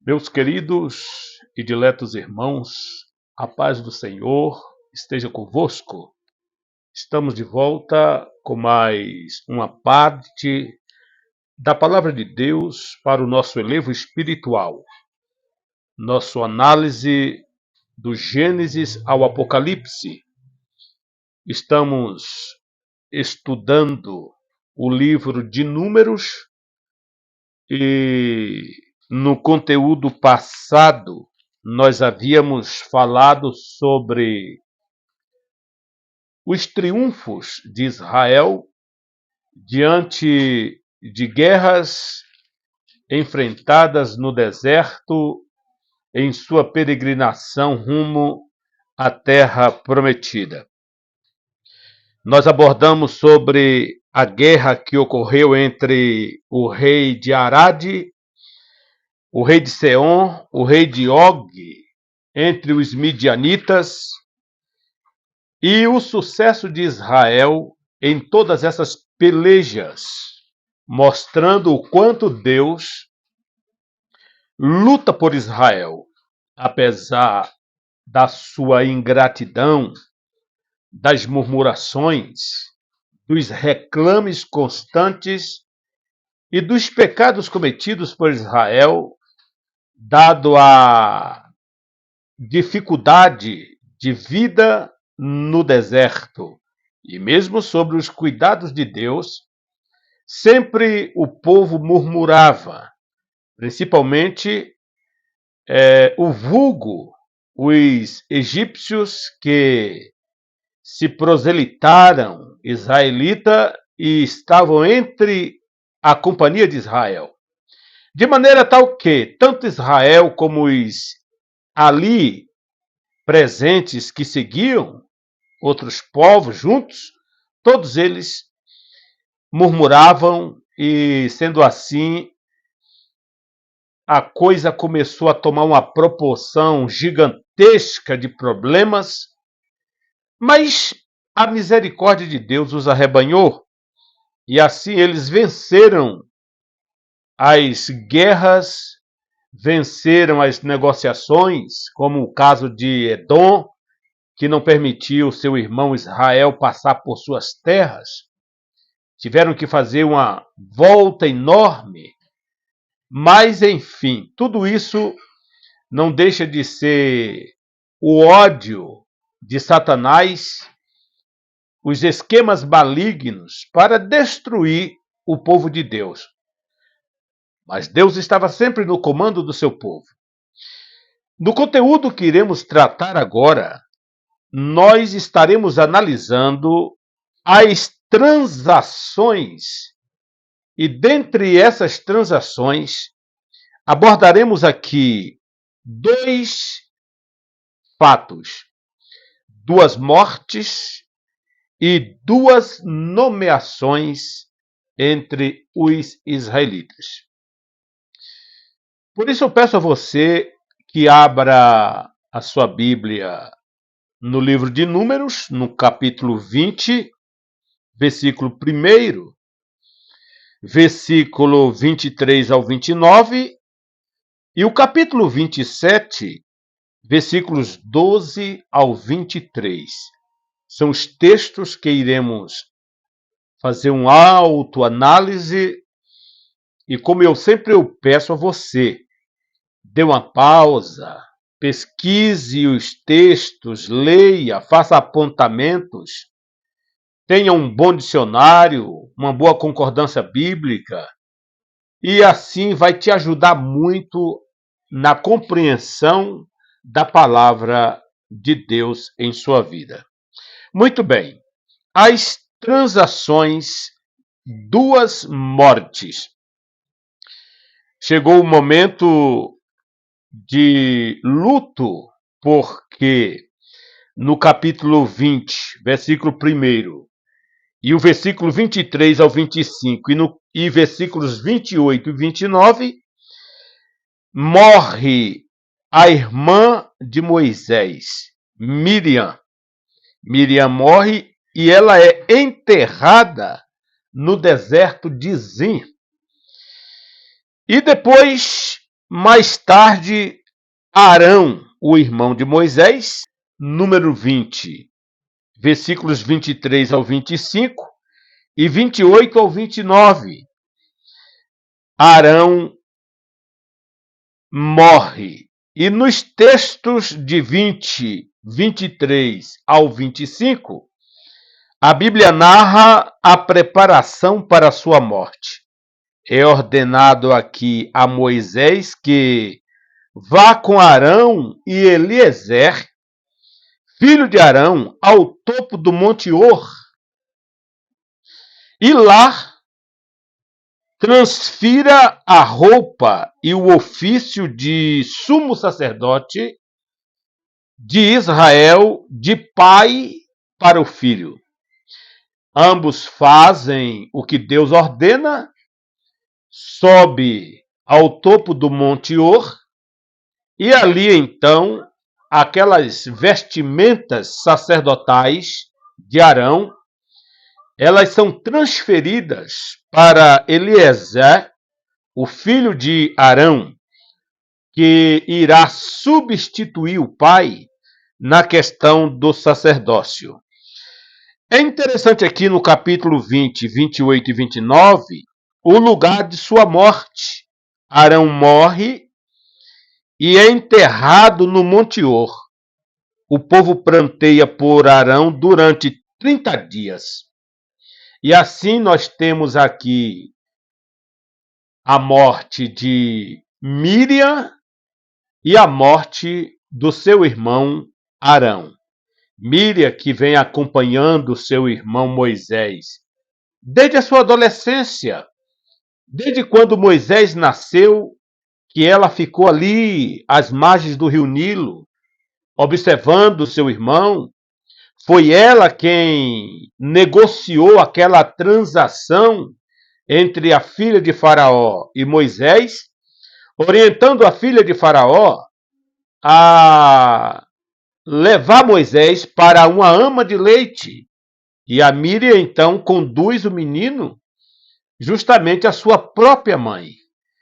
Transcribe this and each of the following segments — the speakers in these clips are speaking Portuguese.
Meus queridos e diletos irmãos, a paz do Senhor esteja convosco. Estamos de volta com mais uma parte da Palavra de Deus para o nosso elevo espiritual. Nossa análise do Gênesis ao Apocalipse. Estamos estudando o livro de Números e no conteúdo passado nós havíamos falado sobre os triunfos de Israel diante de guerras enfrentadas no deserto em sua peregrinação rumo à terra prometida. Nós abordamos sobre a guerra que ocorreu entre o rei de Arade, o rei de Seom, o rei de Og, entre os midianitas, e o sucesso de Israel em todas essas pelejas, mostrando o quanto Deus luta por Israel, apesar da sua ingratidão, das murmurações, dos reclames constantes e dos pecados cometidos por Israel, dado a dificuldade de vida no deserto. E mesmo sobre os cuidados de Deus, sempre o povo murmurava, principalmente o vulgo, os egípcios que se proselitaram israelita e estavam entre a companhia de Israel. De maneira tal que tanto Israel como os ali presentes que seguiam, outros povos juntos, todos eles murmuravam e, sendo assim, a coisa começou a tomar uma proporção gigantesca de problemas, mas a misericórdia de Deus os arrebanhou e assim eles venceram as guerras, venceram as negociações, como o caso de Edom, que não permitiu seu irmão Israel passar por suas terras. Tiveram que fazer uma volta enorme. Mas, enfim, tudo isso não deixa de ser o ódio de Satanás, os esquemas malignos para destruir o povo de Deus. Mas Deus estava sempre no comando do seu povo. No conteúdo que iremos tratar agora, nós estaremos analisando as transações, e dentre essas transações, abordaremos aqui dois fatos, duas mortes e duas nomeações entre os israelitas. Por isso eu peço a você que abra a sua Bíblia no livro de Números, no capítulo 20, versículo 1, versículo 23 ao 29, e o capítulo 27, versículos 12 ao 23. São os textos que iremos fazer uma autoanálise, e como eu sempre peço a você, dê uma pausa, pesquise os textos, leia, faça apontamentos, tenha um bom dicionário, uma boa concordância bíblica, e assim vai te ajudar muito na compreensão da palavra de Deus em sua vida. Muito bem, as transações, duas mortes. Chegou o momento de luto, porque no capítulo 20, versículo 1, e o versículo 23 ao 25, e versículos 28 e 29, morre a irmã de Moisés, Miriam. Miriam morre e ela é enterrada no deserto de Zin. E depois Mais tarde, Arão, o irmão de Moisés, número 20, versículos 23 ao 25 e 28 ao 29. Arão morre. E nos textos de 20, 23 ao 25, a Bíblia narra a preparação para a sua morte. É ordenado aqui a Moisés que vá com Arão e Eliezer, filho de Arão, ao topo do Monte Hor, e lá transfira a roupa e o ofício de sumo sacerdote de Israel de pai para o filho. Ambos fazem o que Deus ordena, sobe ao topo do Monte Hor, e ali então aquelas vestimentas sacerdotais de Arão, elas são transferidas para Eliezer, o filho de Arão, que irá substituir o pai na questão do sacerdócio. É interessante aqui no capítulo 20, 28 e 29, o lugar de sua morte. Arão morre e é enterrado no Monte Hor. O povo pranteia por Arão durante 30 dias. E assim nós temos aqui a morte de Míriam e a morte do seu irmão Arão. Míriam, que vem acompanhando seu irmão Moisés desde a sua adolescência, desde quando Moisés nasceu, que ela ficou ali às margens do rio Nilo, observando seu irmão. Foi ela quem negociou aquela transação entre a filha de Faraó e Moisés, orientando a filha de Faraó a levar Moisés para uma ama de leite. E a Míriam, então, conduz o menino justamente à sua própria mãe.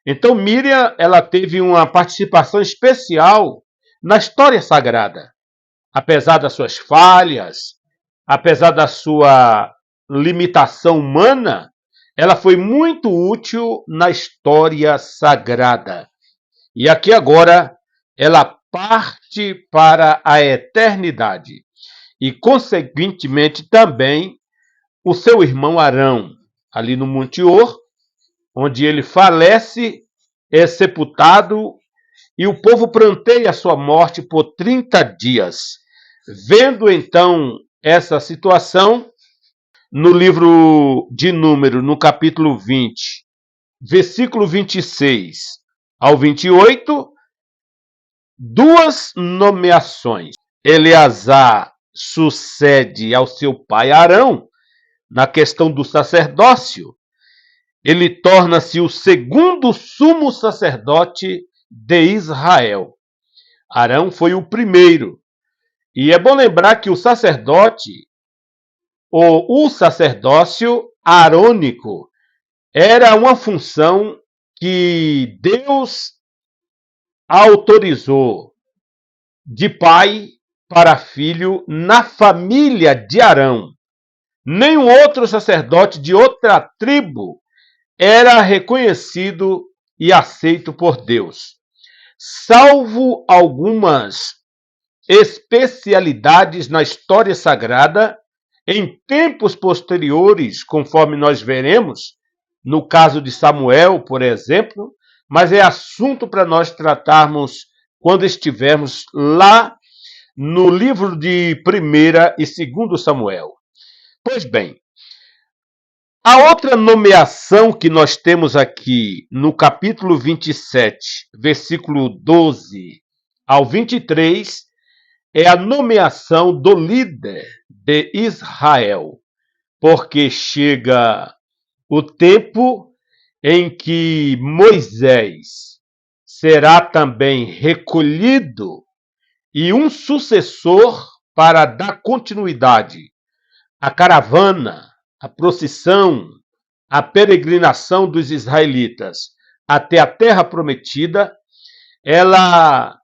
Então, Míriam, ela teve uma participação especial na história sagrada. Apesar das suas falhas, apesar da sua limitação humana, ela foi muito útil na história sagrada. E aqui agora, ela parte para a eternidade. E, consequentemente, também o seu irmão Arão, ali no Monte Hor, onde ele falece, é sepultado, e o povo pranteia a sua morte por 30 dias. Vendo então essa situação, no livro de Número, no capítulo 20, versículo 26 ao 28, duas nomeações. Eleazar sucede ao seu pai Arão na questão do sacerdócio. Ele torna-se o segundo sumo sacerdote de Israel. Arão foi o primeiro. E é bom lembrar que o sacerdote, ou o sacerdócio arônico, era uma função que Deus autorizou de pai para filho na família de Arão. Nenhum outro sacerdote de outra tribo era reconhecido e aceito por Deus, salvo algumas especialidades na história sagrada em tempos posteriores, conforme nós veremos, no caso de Samuel, por exemplo, mas é assunto para nós tratarmos quando estivermos lá no livro de 1ª e 2º Samuel. Pois bem, a outra nomeação que nós temos aqui no capítulo 27, versículo 12 ao 23, é a nomeação do líder de Israel, porque chega o tempo em que Moisés será também recolhido e um sucessor para dar continuidade à caravana, à procissão, à peregrinação dos israelitas até a terra prometida, ela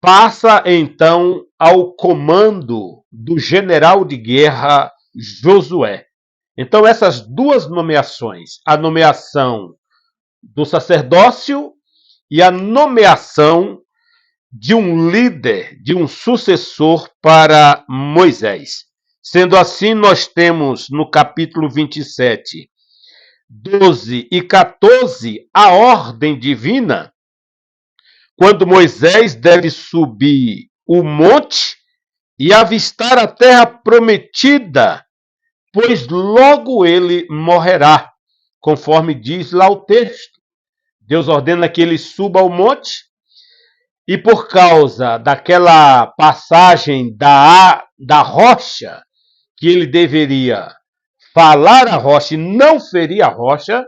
passa então ao comando do general de guerra Josué. Então, essas duas nomeações, a nomeação do sacerdócio e a nomeação de um líder, de um sucessor para Moisés. Sendo assim, nós temos no capítulo 27, 12 e 14, a ordem divina, quando Moisés deve subir o monte e avistar a terra prometida, pois logo ele morrerá, conforme diz lá o texto. Deus ordena que ele suba ao monte, e por causa daquela passagem da rocha, que ele deveria falar a rocha e não ferir a rocha,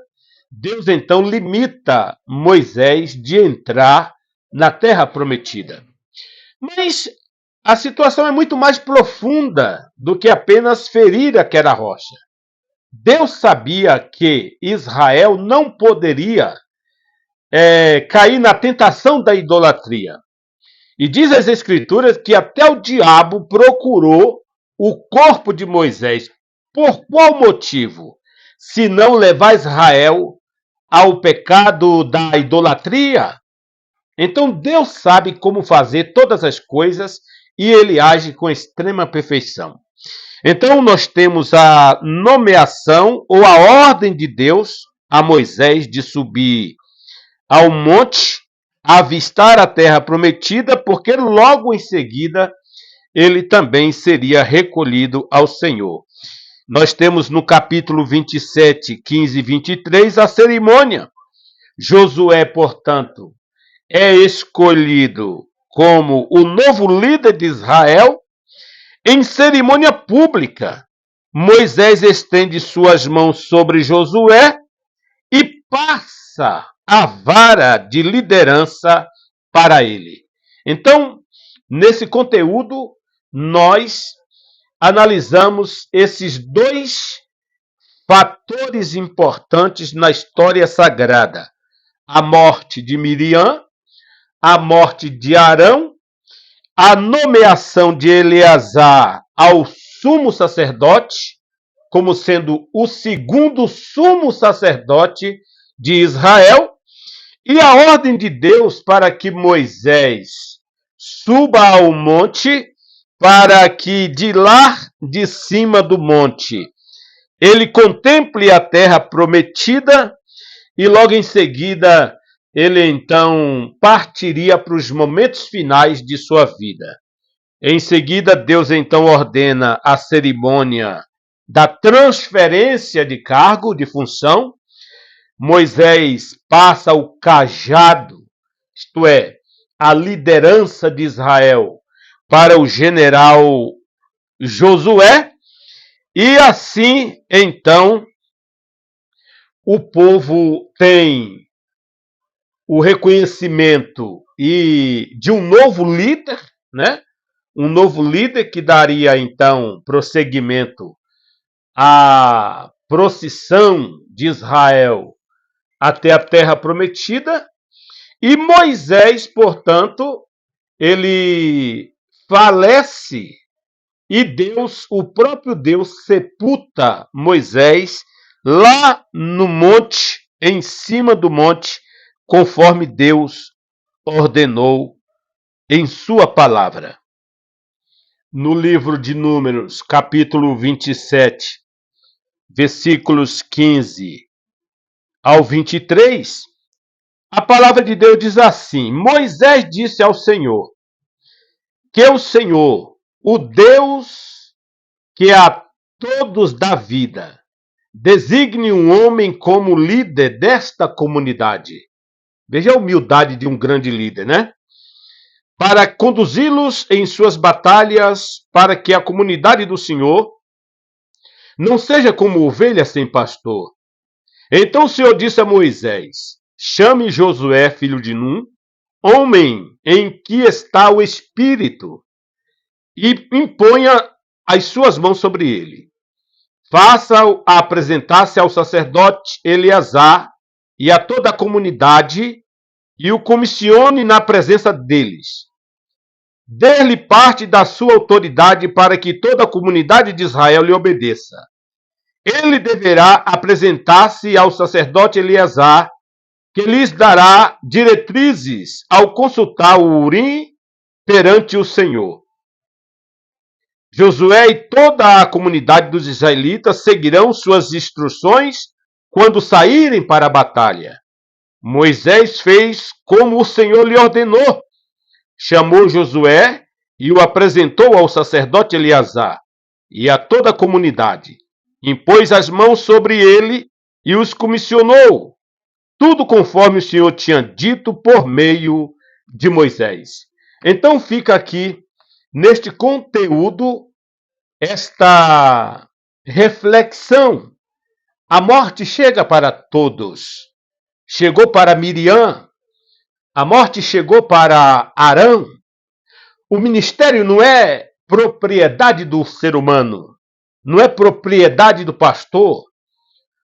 Deus então limita Moisés de entrar na terra prometida. Mas a situação é muito mais profunda do que apenas ferir aquela rocha. Deus sabia que Israel não poderia cair na tentação da idolatria. E diz as Escrituras que até o diabo procurou o corpo de Moisés. Por qual motivo? Se não levar Israel ao pecado da idolatria? Então Deus sabe como fazer todas as coisas e ele age com extrema perfeição. Então nós temos a nomeação ou a ordem de Deus a Moisés de subir ao monte, avistar a terra prometida, porque logo em seguida ele também seria recolhido ao Senhor. Nós temos no capítulo 27, 15 e 23 a cerimônia. Josué, portanto, é escolhido como o novo líder de Israel em cerimônia pública. Moisés estende suas mãos sobre Josué e passa a vara de liderança para ele. Então, nesse conteúdo, nós analisamos esses dois fatores importantes na história sagrada: a morte de Miriam, a morte de Arão, a nomeação de Eleazar ao sumo sacerdote, como sendo o segundo sumo sacerdote de Israel, e a ordem de Deus para que Moisés suba ao monte, para que de lá de cima do monte ele contemple a terra prometida e logo em seguida ele então partiria para os momentos finais de sua vida. Em seguida, Deus então ordena a cerimônia da transferência de cargo, de função. Moisés passa o cajado, isto é, a liderança de Israel, para o general Josué, e assim, então, o povo tem o reconhecimento de um novo líder, né? Um novo líder que daria, então, prosseguimento à procissão de Israel até a terra prometida. E Moisés, portanto, ele falece e Deus, o próprio Deus, sepulta Moisés lá no monte, em cima do monte, conforme Deus ordenou em sua palavra. No livro de Números, capítulo 27, versículos 15 ao 23, a palavra de Deus diz assim: Moisés disse ao Senhor, que o Senhor, o Deus que a todos dá vida, designe um homem como líder desta comunidade. Veja a humildade de um grande líder, né? Para conduzi-los em suas batalhas, para que a comunidade do Senhor não seja como ovelha sem pastor. Então o Senhor disse a Moisés: chame Josué, filho de Num, homem em que está o Espírito, e imponha as suas mãos sobre ele. Faça-o apresentar-se ao sacerdote Eleazar e a toda a comunidade, e o comissione na presença deles. Dê-lhe parte da sua autoridade para que toda a comunidade de Israel lhe obedeça. Ele deverá apresentar-se ao sacerdote Eleazar, que lhes dará diretrizes ao consultar o Urim perante o Senhor. Josué e toda a comunidade dos israelitas seguirão suas instruções quando saírem para a batalha. Moisés fez como o Senhor lhe ordenou. Chamou Josué e o apresentou ao sacerdote Eleazar e a toda a comunidade. Impôs as mãos sobre ele e os comissionou. Tudo conforme o Senhor tinha dito por meio de Moisés. Então fica aqui, neste conteúdo, esta reflexão. A morte chega para todos. Chegou para Miriam, a morte chegou para Arão. O ministério não é propriedade do ser humano, não é propriedade do pastor.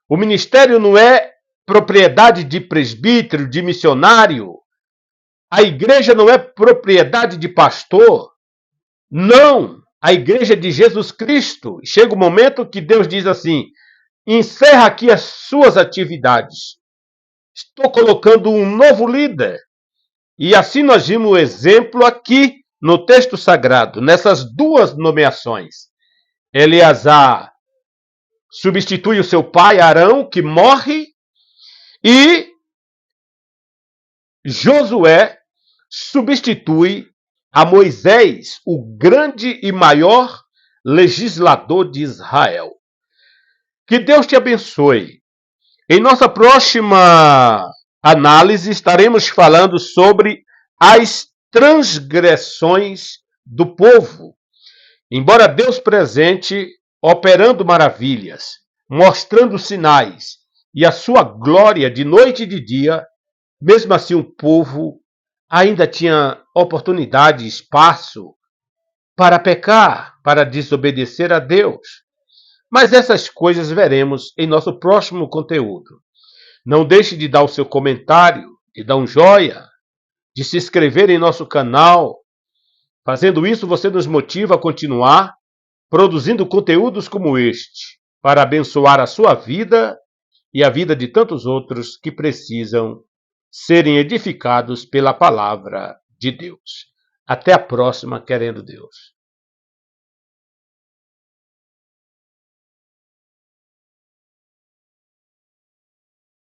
O ministério não é propriedade de presbítero, de missionário. A igreja não é propriedade de pastor. Não, a igreja é de Jesus Cristo. Chega o momento que Deus diz assim: encerra aqui as suas atividades. Estou colocando um novo líder. E assim nós vimos o exemplo aqui no texto sagrado, nessas duas nomeações. Eleazar substitui o seu pai Arão, que morre, e Josué substitui a Moisés, o grande e maior legislador de Israel. Que Deus te abençoe. Em nossa próxima análise, estaremos falando sobre as transgressões do povo. Embora Deus presente, operando maravilhas, mostrando sinais e a sua glória de noite e de dia, mesmo assim o povo ainda tinha oportunidade e espaço para pecar, para desobedecer a Deus. Mas essas coisas veremos em nosso próximo conteúdo. Não deixe de dar o seu comentário, de dar um joia, de se inscrever em nosso canal. Fazendo isso, você nos motiva a continuar produzindo conteúdos como este, para abençoar a sua vida e a vida de tantos outros que precisam serem edificados pela palavra de Deus. Até a próxima, querendo Deus.